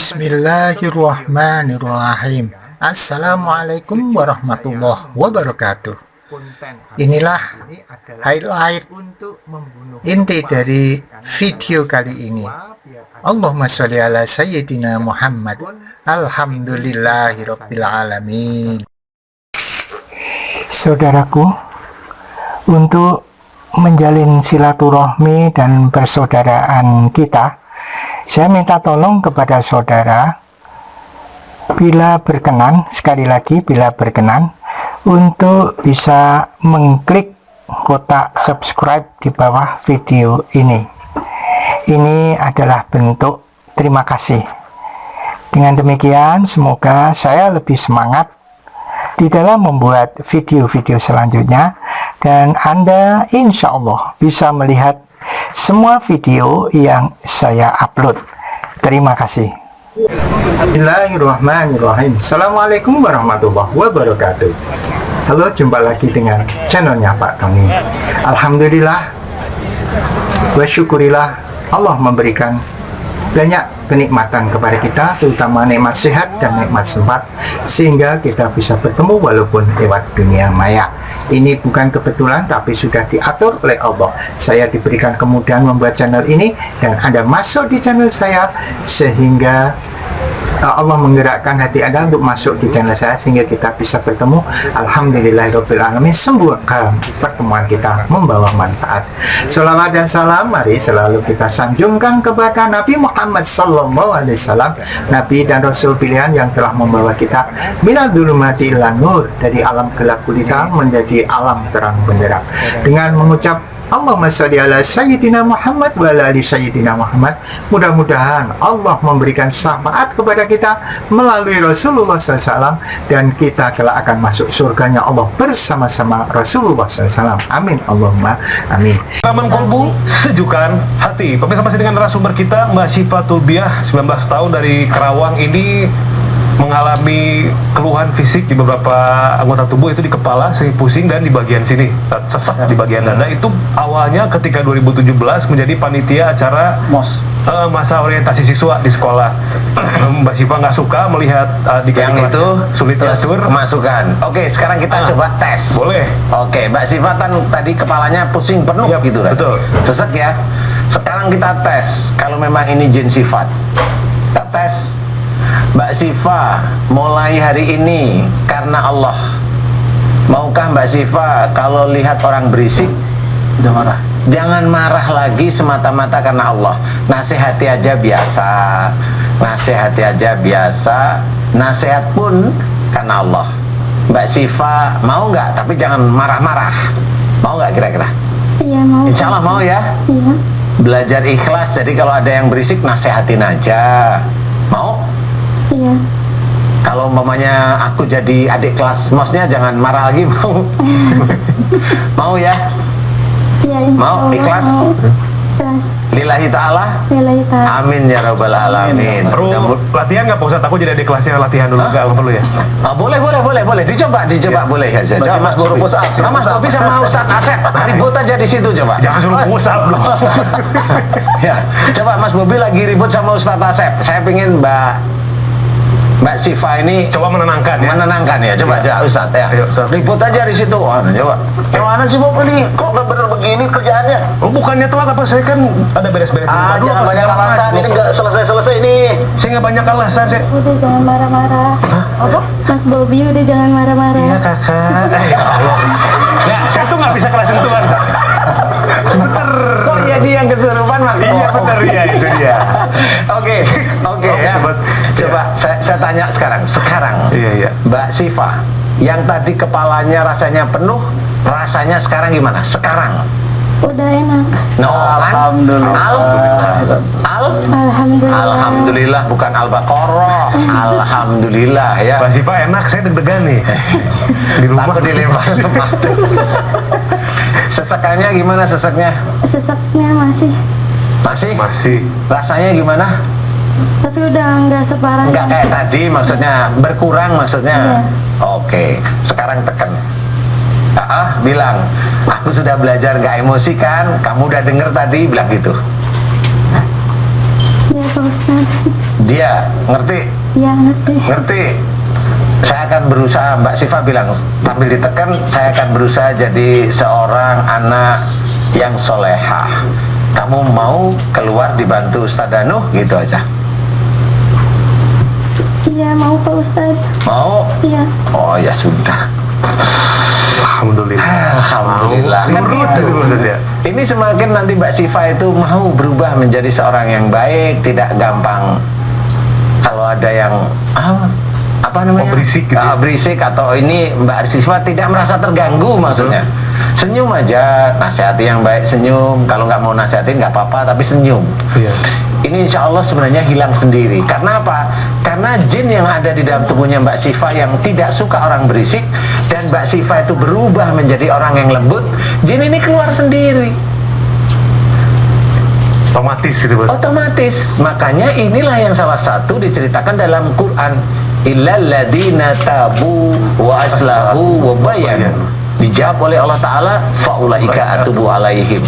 Bismillahirrahmanirrahim. Assalamualaikum warahmatullahi wabarakatuh. Inilah highlight inti dari video kali ini. Allahumma sholli ala sayyidina Muhammad. Alhamdulillahirabbil alamin. Saudaraku, untuk menjalin silaturahmi dan persaudaraan kita, saya minta tolong kepada saudara, bila berkenan, sekali lagi bila berkenan, untuk bisa mengklik kotak subscribe di bawah video ini. Ini adalah bentuk terima kasih. Dengan demikian, semoga saya lebih semangat di dalam membuat video-video selanjutnya, dan Anda insya Allah bisa melihat semua video yang saya upload. Terima kasih. Bismillahirrahmanirrahim. Assalamualaikum warahmatullahi wabarakatuh. Halo, jumpa lagi dengan channelnya Pak Tony. Alhamdulillah wa syukurillah, Allah memberikan banyak kenikmatan kepada kita, terutama nikmat sehat dan nikmat sempat, sehingga kita bisa bertemu walaupun lewat dunia maya. Ini bukan kebetulan, tapi sudah diatur oleh Allah. Saya diberikan kemudahan membuat channel ini, dan Anda masuk di channel saya, sehingga Allah menggerakkan hati Anda untuk masuk di channel saya, sehingga kita bisa bertemu. Alhamdulillahirabbil alamin. Semoga pertemuan kita membawa manfaat. Salawat dan salam mari selalu kita sanjungkan kepada Nabi Muhammad SAW, Nabi dan Rasul pilihan yang telah membawa kita minal dzulumati ilan nur, dari alam gelap gulita menjadi alam terang benderang. Dengan mengucap Allahumma sholli ala sayyidina Muhammad wa ala ali sayyidina Muhammad, mudah-mudahan Allah memberikan syafaat kepada kita melalui Rasulullah SAW, dan kita kelak akan masuk surganya Allah bersama-sama Rasulullah SAW. Amin Allahumma amin. Taman Kolbu, sejukan hati. Pemirsa, masih dengan narasumber kita Mbak Syifa Tulbiah, 19 tahun dari Karawang ini, mengalami keluhan fisik di beberapa anggota tubuh, itu di kepala, sering pusing, dan di bagian sini sesak di bagian dada. Itu awalnya ketika 2017 menjadi panitia acara masa orientasi siswa di sekolah. Mbak Syifa nggak suka melihat di yang itu sulit diatur kemasukan. Oke, sekarang kita coba tes. Boleh. Oke, Mbak Syifa kan tadi kepalanya pusing penuh ya, gitu kan? Betul. Sesak ya. Sekarang kita tes kalau memang ini jin sifat. Kita tes. Mbak Syifa, mulai hari ini karena Allah, maukah Mbak Syifa kalau lihat orang berisik udah marah? Jangan marah lagi semata-mata karena Allah. Nasihati aja biasa, nasihati aja biasa, nasihat pun karena Allah. Mbak Syifa mau nggak? Tapi jangan marah-marah. Mau nggak kira-kira? Iya, mau. Insya Allah mau ya? Iya. Belajar ikhlas, jadi kalau ada yang berisik nasihatin aja. Mau? Iya. Kalau umpamanya aku jadi adik kelas mosnya, jangan marah lagi, mau? Mau ya? Iya, Mau? Ikhlas? Mau. Lillahi ta'ala? Lillahi ta'ala. Amin ya rabbal alamin. Perlu latihan nggak Pak Ustadz? Aku jadi adik kelasnya, latihan dulu nggak perlu ya? Boleh. Dicoba boleh aja. Coba Mas Guru push up. Mas Bobi sama Ustadz Asep ribut aja di situ, coba. Jangan suruh push up loh. Ya, coba Mas Bobi lagi ribut sama Ustadz Asep. Saya pingin Mbak Syifa ini coba menenangkan ya, coba aja Ustadz ya. Ayo, ribut aja di situ. Coba. Gimana sih Bob ini? Kok nggak bener begini kerjaannya? Oh, bukannya telat apa? Saya kan ada beres-beres. Jangan banyak alasan. Ini nggak selesai ini. Saya nggak banyak alasan. Udah jangan marah-marah. Apa? Mas Bobi udah jangan marah-marah. Iya kakak. Ya Allah. Ya, saya tuh nggak bisa kelas sentuhan. Bener. Kok jadi yang kesurupan Mas? Iya bener ya, itu dia. Oke ya. Coba saya tanya sekarang. Iya. Mbak Syifa, yang tadi kepalanya rasanya penuh, rasanya sekarang gimana? Sekarang Udah enak. Alhamdulillah. Alhamdulillah, bukan Al-Baqarah. Alhamdulillah ya. Mbak Syifa enak, saya deg-degan nih. Di rumah aku dilempar. Sesakannya gimana sesaknya? Sesaknya masih. Rasanya gimana? Tapi udah nggak separah. Nggak kayak tadi, maksudnya berkurang maksudnya. Iya. Oke, sekarang tekan. Bilang, aku sudah belajar nggak emosi kan? Kamu udah denger tadi bilang gitu. Ya Pak Ustadz. Dia ngerti? Ya ngerti. Ngerti. Saya akan berusaha, Mbak Syifa bilang sambil ditekan, saya akan berusaha jadi seorang anak yang solehah. Kamu mau keluar dibantu Ustaz Danuh gitu aja? Iya mau Pak Ustadz. Mau? Iya. Oh ya sudah. Alhamdulillah. Kan gitu maksudnya. Ini semakin nanti Mbak Syifa itu mau berubah menjadi seorang yang baik, tidak gampang. Kalau ada yang apa namanya? Berisik gitu. Berisik atau ini Mbak Syifa tidak merasa terganggu maksudnya. Senyum aja, nasihati yang baik, senyum. Kalau nggak mau nasihatin nggak apa-apa, tapi senyum. Iya. Ini insya Allah sebenarnya hilang sendiri. Karena apa? Karena jin yang ada di dalam tubuhnya Mbak Syifa yang tidak suka orang berisik, dan Mbak Syifa itu berubah menjadi orang yang lembut, jin ini keluar sendiri. Otomatis gitu, Bos. Otomatis. Makanya inilah yang salah satu diceritakan dalam Quran. Illal ladina tabu wa aslahu wa bayanu. Dijawab oleh Allah Ta'ala, faulaika atubu alaihim.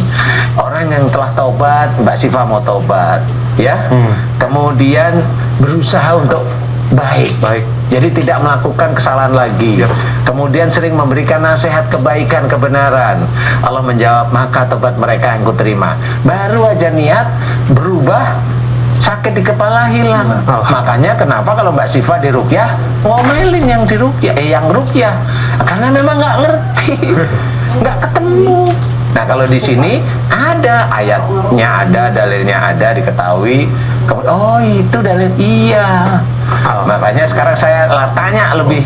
Orang yang telah taubat, Mbak Syifa mau taubat, ya. Kemudian berusaha untuk baik. Jadi tidak melakukan kesalahan lagi. Kemudian sering memberikan nasihat kebaikan, kebenaran. Allah menjawab, maka taubat mereka yang kuterima. Baru aja niat berubah, sakit di kepala hilang. Makanya kenapa kalau Mbak Syifa di ruqyah ngomelin yang di ruqyah, yang ruqyah, karena memang nggak ngerti, nggak ketemu. Nah kalau di sini ada ayatnya, ada dalilnya, ada diketahui. Oh itu dalil, iya. Makanya sekarang saya tanya lebih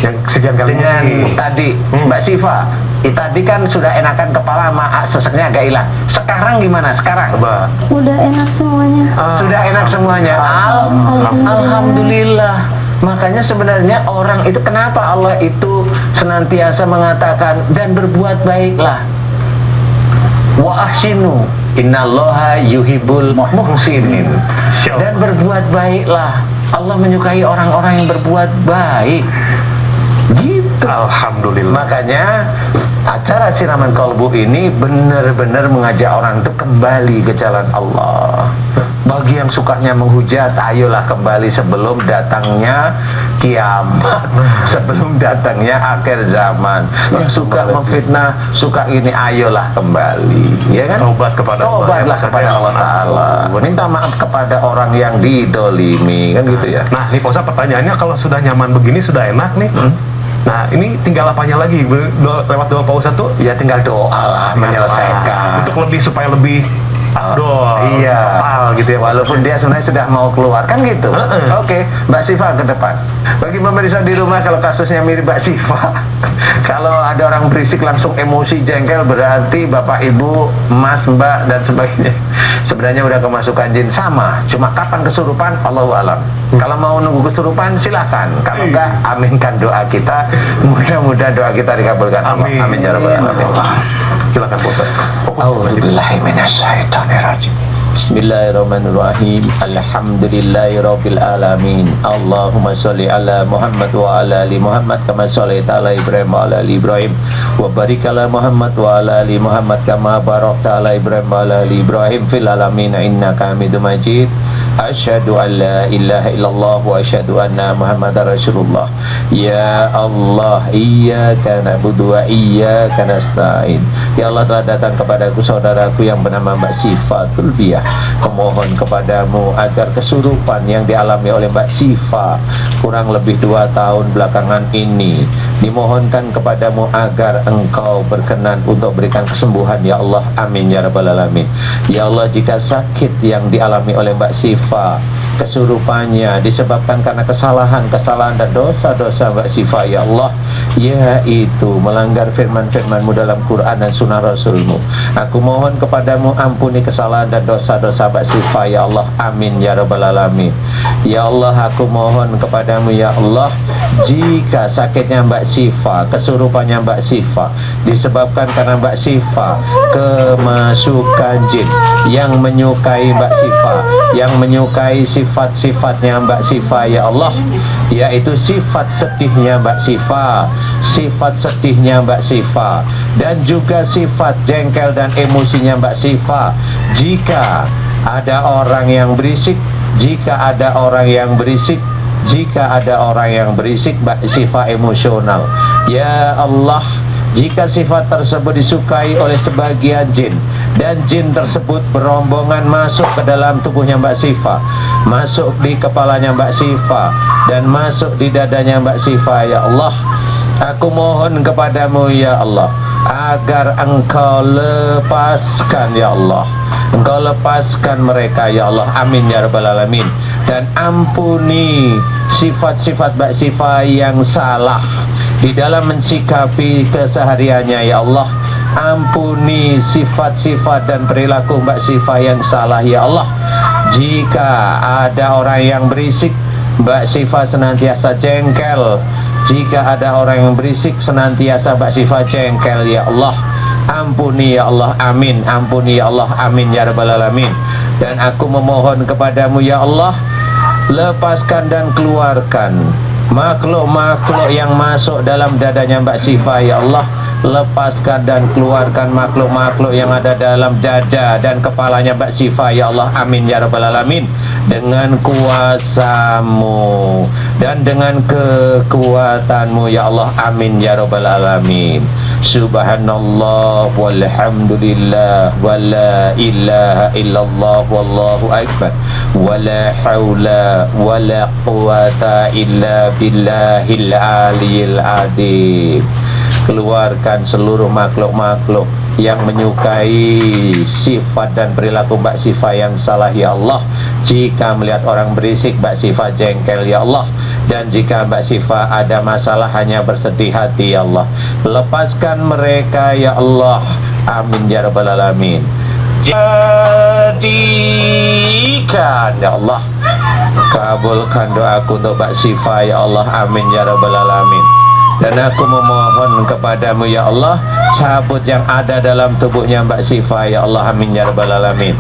yang sekian kali dengan tadi Mbak Syifa. Tadi kan sudah enakan kepala, seseknya agak hilang. Sekarang gimana? Sekarang? Udah enak semuanya. Sudah enak semuanya. Alhamdulillah. Makanya sebenarnya orang itu, kenapa Allah itu senantiasa mengatakan dan berbuat baiklah. Wa ahsinu innallaha yuhibbul muhsinin. Dan berbuat baiklah. Allah menyukai orang-orang yang berbuat baik. Gitu. Alhamdulillah. Makanya acara Siraman Kolbu ini benar-benar mengajak orang itu kembali ke jalan Allah. Bagi yang sukanya menghujat, ayolah kembali sebelum datangnya kiamat, sebelum datangnya akhir zaman. Yang suka memfitnah, suka ini, ayolah kembali, ya kan? Tobatlah kepada Allah Ta'ala. Minta maaf kepada orang yang didolimi, kan gitu ya. Nah, nih Pak Ustadz, pertanyaannya kalau sudah nyaman begini, sudah enak nih. Nah, ini tinggal apanya lagi? Lewat doa Pak Ustadz tuh? Ya tinggal doa lah, menyelesaikan. Untuk supaya lebih afdol, iya, gitu ya. Walaupun dia sebenarnya sudah mau keluar, kan gitu. Oke, Mbak Syifa ke depan. Bagi pemirsa di rumah, kalau kasusnya mirip Mbak Syifa, kalau ada orang berisik langsung emosi, jengkel, berarti Bapak Ibu, Mas, Mbak, dan sebagainya sebenarnya udah kemasukan jin. Sama, cuma kapan kesurupan, Allahu a'lam. Kalau mau nunggu kesurupan, silahkan. Kalau enggak, aminkan doa kita. Mudah-mudahan doa kita dikabulkan Allah. Amin ya rabbal alamin. Silakan Pak Ustadz. A'udzubillahi minasyaitonirrajim. Bismillahirrahmanirrahim. Alhamdulillahirabbil alamin. Allahumma shalli ala Muhammad wa ala ali Muhammad kama shallaita ala Ibrahim wa ala ali Ibrahim wa barik ala Muhammad wa ala ali Muhammad kama barakta ala Ibrahim wa ala ali Ibrahim fil alamin innaka Hamidum Majid. Asyhadu an la ilaha illallah wa asyhadu anna Muhammadar Rasulullah. Ya Allah, iyyaka na'budu wa iyyaka nasta'in. Ya Allah, telah datang kepadaku saudaraku yang bernama Mbak Syifa Tulbiyah. Memohon kepadamu agar kesurupan yang dialami oleh Mbak Syifa kurang lebih 2 tahun belakangan ini, dimohonkan kepadamu agar engkau berkenan untuk berikan kesembuhan, ya Allah. Amin ya rabbal alamin. Ya Allah, jika sakit yang dialami oleh Mbak Syifa, kesurupannya disebabkan karena kesalahan dan dosa-dosa Mbak Syifa, ya Allah, yaitu melanggar firman-firman-Mu dalam Quran dan sunnah Rasul-Mu, aku mohon kepadamu ampuni kesalahan dan dosa-dosa Mbak Syifa, ya Allah. Amin ya rabbal alamin. Ya Allah, aku mohon kepadamu, ya Allah, jika sakitnya Mbak Syifa, kesurupannya Mbak Syifa disebabkan karena Mbak Syifa kemasukan jin yang menyukai Mbak Syifa, yang menyukai sifat-sifatnya Mbak Syifa, ya Allah, yaitu sifat sedihnya Mbak Syifa, sifat sedihnya Mbak Syifa, dan juga sifat jengkel dan emosinya Mbak Syifa. Jika ada orang yang berisik jika ada orang yang berisik, sifat emosional. Ya Allah, jika sifat tersebut disukai oleh sebagian jin dan jin tersebut berombongan masuk ke dalam tubuhnya Mbak Syifa, masuk di kepalanya Mbak Syifa dan masuk di dadanya Mbak Syifa, ya Allah, aku mohon kepadamu ya Allah agar engkau lepaskan ya Allah, engkau lepaskan mereka ya Allah, amin ya rabbal alamin. Dan ampuni sifat-sifat Mbak Syifa yang salah di dalam mensikapi kesehariannya ya Allah. Ampuni sifat-sifat dan perilaku Mbak Syifa yang salah ya Allah. Jika ada orang yang berisik, Mbak Syifa senantiasa jengkel. Jika ada orang yang berisik, senantiasa Mbak Syifa jengkel ya Allah. Ampuni ya Allah, amin. Ampuni ya Allah, amin ya rabbal alamin. Dan aku memohon kepadamu ya Allah, lepaskan dan keluarkan makhluk-makhluk yang masuk dalam dadanya Mbak Syifa ya Allah. Lepaskan dan keluarkan makhluk-makhluk yang ada dalam dada dan kepalanya Mbak Syifa ya Allah, amin ya rabbal alamin. Dengan kuasamu dan dengan kekuatanmu ya Allah, amin ya rabbal alamin. Subhanallah walhamdulillah wala ilaha illallah wallahu akbar wala haula wala quwata illa billahil aliyil azim. Keluarkan seluruh makhluk-makhluk yang menyukai sifat dan perilaku Mbak Syifa yang salah ya Allah. Jika melihat orang berisik, Mbak Syifa jengkel ya Allah. Dan jika Mbak Syifa ada masalah, hanya bersedih hati ya Allah. Lepaskan mereka ya Allah, amin ya rabbal alamin. Jadikan ya Allah, kabulkan doaku untuk Mbak Syifa ya Allah, amin ya rabbal alamin. Dan aku memohon kepadamu ya Allah, cabut yang ada dalam tubuhnya Mbak Syifa ya Allah, amin ya rabbal alamin.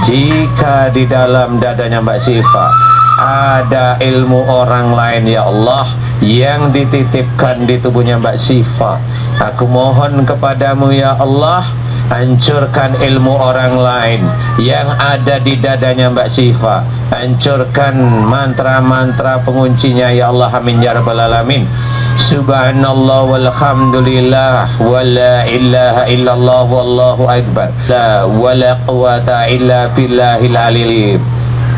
Jika di dalam dadanya Mbak Syifa ada ilmu orang lain ya Allah yang dititipkan di tubuhnya Mbak Syifa, aku mohon kepadamu ya Allah, hancurkan ilmu orang lain yang ada di dadanya Mbak Syifa. Hancurkan mantra-mantra penguncinya ya Allah, amin ya rabbal alamin. Subhanallah walhamdulillah wala ilaha illallah wallahu akbar la wala quwata illa billahil aliyil.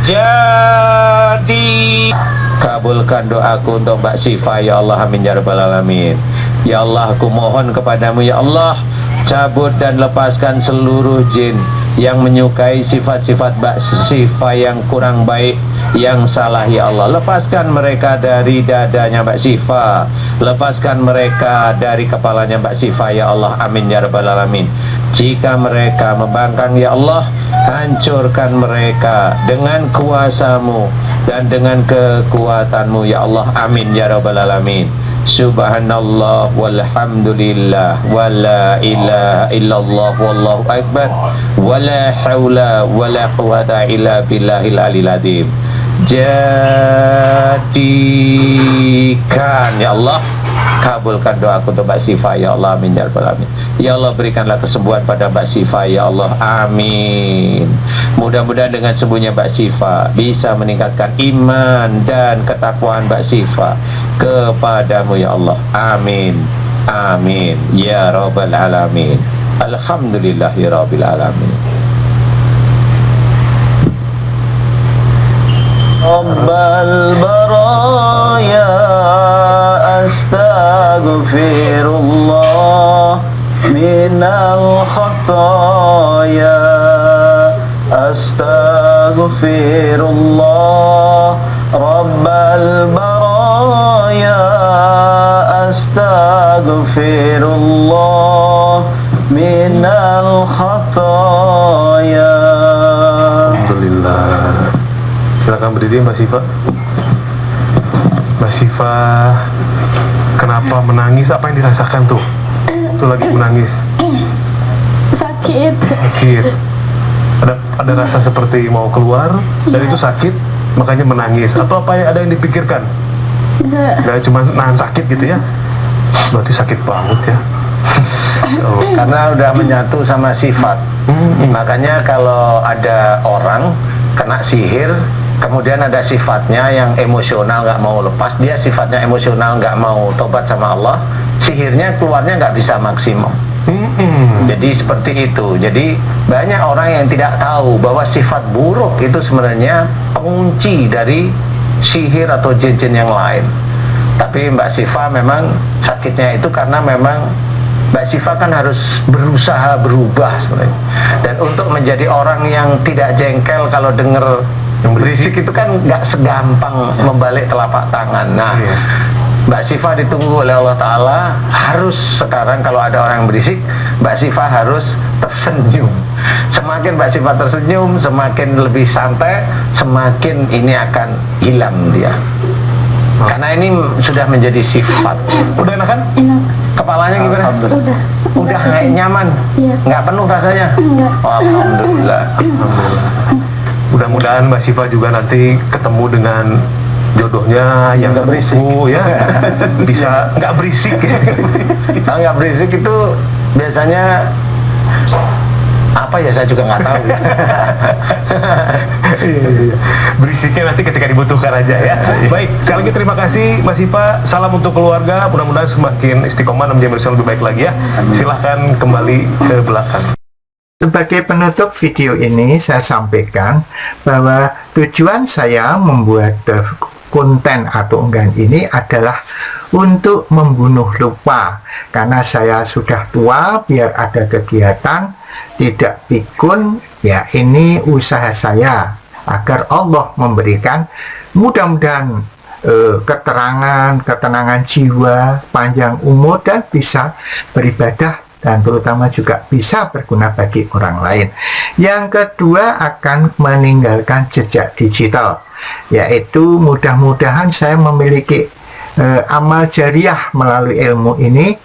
Jadi kabulkan doaku untuk Mbak Syifa ya Allah, amin ya rabbal alamin. Ya Allah, aku mohon kepadamu ya Allah, cabut dan lepaskan seluruh jin yang menyukai sifat-sifat Mbak Syifa yang kurang baik, yang salah ya Allah. Lepaskan mereka dari dadanya Mbak Syifa, lepaskan mereka dari kepalanya Mbak Syifa ya Allah, amin ya rabbal alamin. Jika mereka membangkang ya Allah, hancurkan mereka dengan kuasamu dan dengan kekuatanmu ya Allah, amin ya rabbal alamin. Subhanallah walhamdulillah wala ilaha illallah wallahu akbar wala haula wala quwata illa billahil aliyil azim. Jadikan ya Allah, kabulkan doaku untuk Mbak Syifa ya Allah, amin ya rabbal alamin. Ya Allah, berikanlah kesembuhan pada Mbak Syifa ya Allah, amin. Mudah-mudahan dengan sembuhnya Mbak Syifa bisa meningkatkan iman dan ketakwaan Mbak Syifa kepadamu ya Allah, amin. Amin ya rabbal alamin. Alhamdulillahi rabbil alamin. Rabbal baraya astaghfirullah minal khataya, astaghfirullah Rabbal baraya astaghfirullah minal khataya. Alhamdulillah. Silakan berdiri Mbak Syifa. Mbak Syifa, kenapa menangis? Apa yang dirasakan tuh? Tuh lagi menangis. Sakit. Sakit. Ada rasa seperti mau keluar dan itu sakit, makanya menangis. Atau apa yang ada yang dipikirkan? Nggak cuma nahan sakit gitu ya? Berarti sakit banget ya. Oh. Karena udah menyatu sama sifat. Makanya kalau ada orang kena sihir, Kemudian ada sifatnya yang emosional, nggak mau lepas. Dia sifatnya emosional, nggak mau tobat sama Allah. Sihirnya keluarnya nggak bisa maksimum. Jadi seperti itu. Jadi banyak orang yang tidak tahu bahwa sifat buruk itu sebenarnya pengunci dari sihir atau jin-jin yang lain. Tapi Mbak Syifa memang sakitnya itu karena memang Mbak Syifa kan harus berusaha berubah sebenarnya. Dan untuk menjadi orang yang tidak jengkel kalau dengar yang berisik itu kan nggak segampang membalik telapak tangan. Nah, Mbak Syifa ditunggu oleh Allah Ta'ala. Harus sekarang kalau ada orang yang berisik, Mbak Syifa harus tersenyum. Semakin Mbak Syifa tersenyum, semakin lebih santai, semakin ini akan hilang dia. Karena ini sudah menjadi sifat. Udah enak kan? Enak. Kepalanya gimana? Udah nggak nyaman? Iya. Nggak penuh rasanya? Enggak. Oh, Alhamdulillah. Mudah-mudahan Mbak Syifa juga nanti ketemu dengan jodohnya yang Nggak berisik. ya, bisa nggak berisik. Kalau nggak berisik itu biasanya apa ya, saya juga nggak tahu. Iya. Berisiknya nanti ketika dibutuhkan aja ya. Baik, sekali lagi terima kasih Mbak Syifa. Salam untuk keluarga. Mudah-mudahan semakin istiqomah dan menjadi manusia lebih baik lagi ya. Silahkan kembali ke belakang. Sebagai penutup video ini, saya sampaikan bahwa tujuan saya membuat konten atau unggahan ini adalah untuk membunuh lupa. Karena saya sudah tua, biar ada kegiatan, tidak pikun, ya ini usaha saya agar Allah memberikan mudah-mudahan ketenangan jiwa, panjang umur, dan bisa beribadah, dan terutama juga bisa berguna bagi orang lain. Yang kedua, akan meninggalkan jejak digital, yaitu mudah-mudahan saya memiliki amal jariah melalui ilmu ini,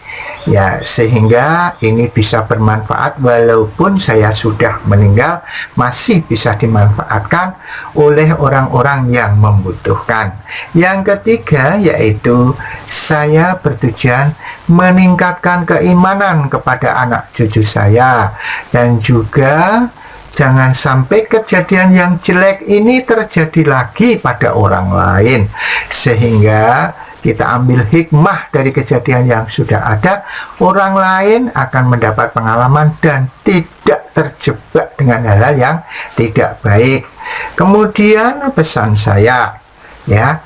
ya, sehingga ini bisa bermanfaat walaupun saya sudah meninggal, masih bisa dimanfaatkan oleh orang-orang yang membutuhkan. Yang ketiga, yaitu saya bertujuan meningkatkan keimanan kepada anak cucu saya, dan juga jangan sampai kejadian yang jelek ini terjadi lagi pada orang lain, sehingga kita ambil hikmah dari kejadian yang sudah ada. Orang lain akan mendapat pengalaman dan tidak terjebak dengan hal-hal yang tidak baik. Kemudian pesan saya, ya,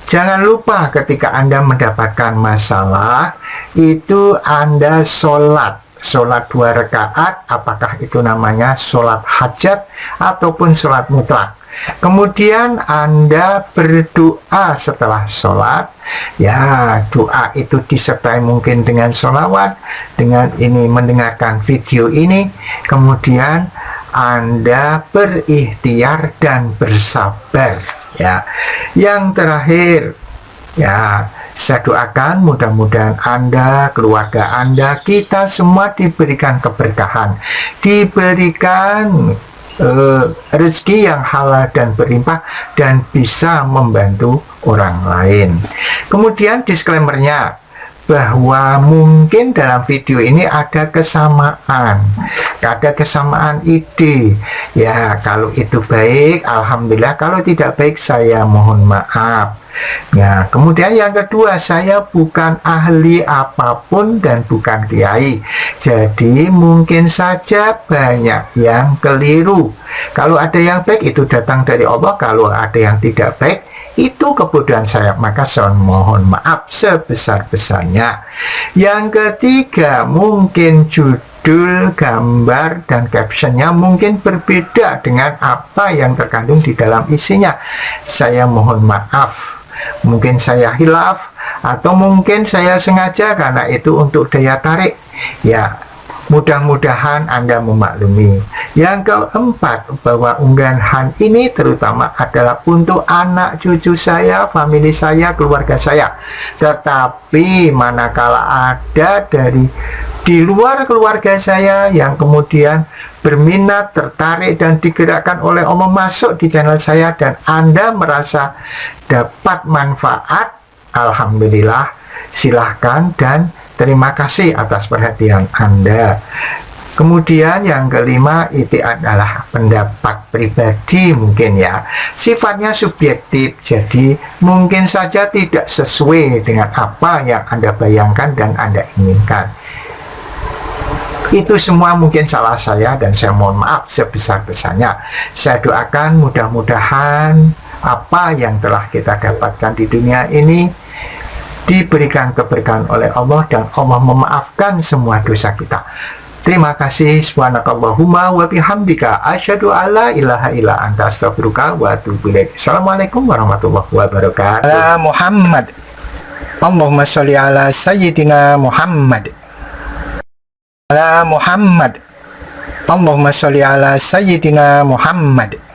jangan lupa ketika Anda mendapatkan masalah, itu Anda sholat 2 rakaat, apakah itu namanya sholat hajat ataupun sholat mutlak. Kemudian Anda berdoa setelah sholat, ya, doa itu disertai mungkin dengan sholawat, dengan ini mendengarkan video ini. Kemudian Anda berikhtiar dan bersabar, ya. Yang terakhir, ya, saya doakan mudah-mudahan Anda, keluarga Anda, kita semua diberikan keberkahan, diberikan rezeki yang halal dan berlimpah, dan bisa membantu orang lain. Kemudian disclaimer-nya, bahwa mungkin dalam video ini ada kesamaan ide. Ya, kalau itu baik, alhamdulillah. Kalau tidak baik, saya mohon maaf. Nah, kemudian yang kedua, saya bukan ahli apapun dan bukan kiai. Jadi mungkin saja banyak yang keliru. Kalau ada yang baik, itu datang dari Allah. Kalau ada yang tidak baik, itu kebodohan saya, maka saya mohon maaf sebesar-besarnya. Yang ketiga, mungkin judul, gambar, dan captionnya mungkin berbeda dengan apa yang terkandung di dalam isinya. Saya mohon maaf. Mungkin saya hilaf, atau mungkin saya sengaja, karena itu untuk daya tarik. Ya, mudah-mudahan Anda memaklumi. Yang keempat, bahwa unggahan ini terutama adalah untuk anak cucu saya, famili saya, keluarga saya. Tetapi manakala ada dari di luar keluarga saya yang kemudian berminat, tertarik, dan digerakkan oleh Allah masuk di channel saya, dan Anda merasa dapat manfaat, alhamdulillah, silahkan dan terima kasih atas perhatian Anda. Kemudian yang kelima itu adalah pendapat pribadi mungkin ya. Sifatnya subjektif, jadi mungkin saja tidak sesuai dengan apa yang Anda bayangkan dan Anda inginkan. Itu semua mungkin salah saya dan saya mohon maaf sebesar-besarnya. Saya doakan mudah-mudahan apa yang telah kita dapatkan di dunia ini diberikan keberkahan oleh Allah dan Allah memaafkan semua dosa kita. Terima kasih. Subhanakallahumma wa bihamdika asyhadu alla ilaha illa anta astaghfiruka wa atubu ilaik. Assalamualaikum warahmatullahi wabarakatuh. Ala Muhammad. Allahumma sholli ala sayyidina Muhammad. Ala Muhammad. Allahumma sholli ala sayyidina Muhammad.